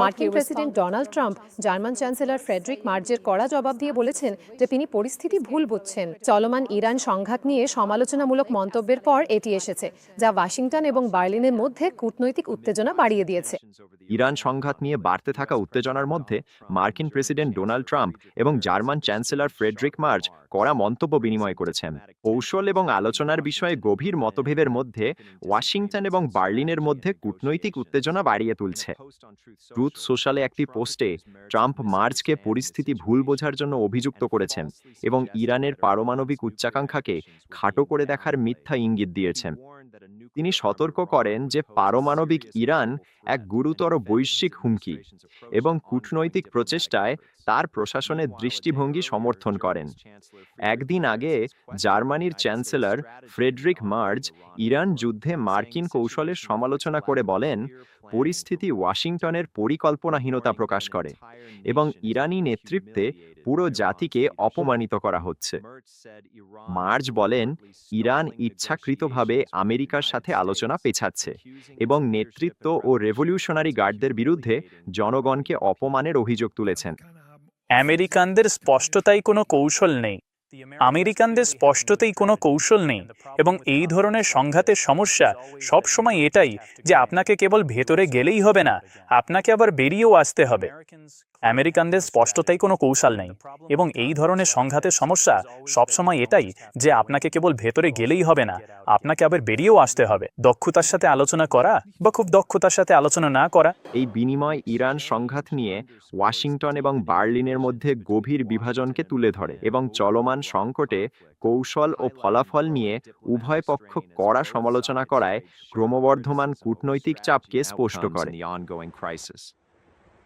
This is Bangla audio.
মার্কিন president Donald Trump German chancellor Friedrich মার্জের কড়া জবাব দিয়ে বলেছেন যে তিনি পরিস্থিতি ভুল বুঝছেন। চলমান ইরান সংঘাত নিয়ে সমালোচনামূলক মন্তব্যের পর এটি এসেছে, যা ওয়াশিংটন এবং বার্লিনের মধ্যে কূটনৈতিক উত্তেজনা বাড়িয়ে দিয়েছে। ইরান সংঘাত নিয়ে বাড়তে থাকা উত্তেজনার মধ্যে মার্কিন প্রেসিডেন্ট ডোনাল্ড ট্রাম্প এবং জার্মান চ্যান্সেলর ফ্রেডরিক মার্জ কড়া মন্তব্য বিনিময় করেছেন। কৌশল এবং আলোচনার বিষয়ে গভীর মতভেদের মধ্যে ওয়াশিংটন এবং বার্লিনের মধ্যে কূটনৈতিক উত্তেজনা বাড়িয়ে তুলছে। ট্রুথ সোশ্যালে একটি পোস্টে ট্রাম্প মার্জকে পরিস্থিতি ভুল বোঝার জন্য অভিযুক্ত করেছেন এবং ইরানের পারমাণবিক উচ্চাকাঙ্ক্ষাকে খাটো করে দেখার মিথ্যা ইঙ্গিত দিয়েছেন। তিনি সতর্ক করেন যে পারমাণবিক ইরান এক গুরুতর বৈশ্বিক হুমকি এবং কূটনৈতিক প্রচেষ্টায় তার প্রশাসনের দৃষ্টিভঙ্গি সমর্থন করেন। একদিন আগে জার্মানির চ্যান্সেলর ফ্রেডরিক মার্জ ইরান যুদ্ধে মার্কিন কৌশলের সমালোচনা করে বলেন, পরিস্থিতি ওয়াশিংটনের পরিকল্পনাহীনতা প্রকাশ করে এবং ইরানি নেতৃত্বে পুরো জাতিকে অপমানিত করা হচ্ছে। মার্জ বলেন, ইরান ইচ্ছাকৃতভাবে আমেরিকার সাথে আলোচনা পেছাচ্ছে এবং নেতৃত্ব ও রেভলিউশনারি গার্ডদের বিরুদ্ধে জনগণকে অপমানের অভিযোগ তুলেছেন। আমেরিকানদের স্পষ্টতাই কোনো কৌশল নেই এবং এই ধরনের সংঘাতের সমস্যা সব সময় এটাই যে আপনাকে কেবল ভেতরে গেলেই হবে না, আপনাকে আবার বেরিয়েও আসতে হবে। আমেরিকানদের স্পষ্টতাই কোনো কৌশল নেই এবং এই ধরনের সংঘাতের সমস্যা সবসময় এটাই যে আপনাকে কেবল ভেতরে গেলেই হবে না, আপনাকে আবার বেরিয়েও আসতে হবে। দক্ষতার সাথে আলোচনা করা বা খুব দক্ষতার সাথে আলোচনা না করা। এই বিনিময় ইরান সংঘাত নিয়ে ওয়াশিংটন এবং বার্লিনের মধ্যে গভীর বিভাজনকে তুলে ধরে এবং চলমান সংকটে কৌশল ও ফলাফল নিয়ে উভয় পক্ষ কড়া সমালোচনা করায় ক্রমবর্ধমান কূটনৈতিক চাপকে স্পষ্ট করে।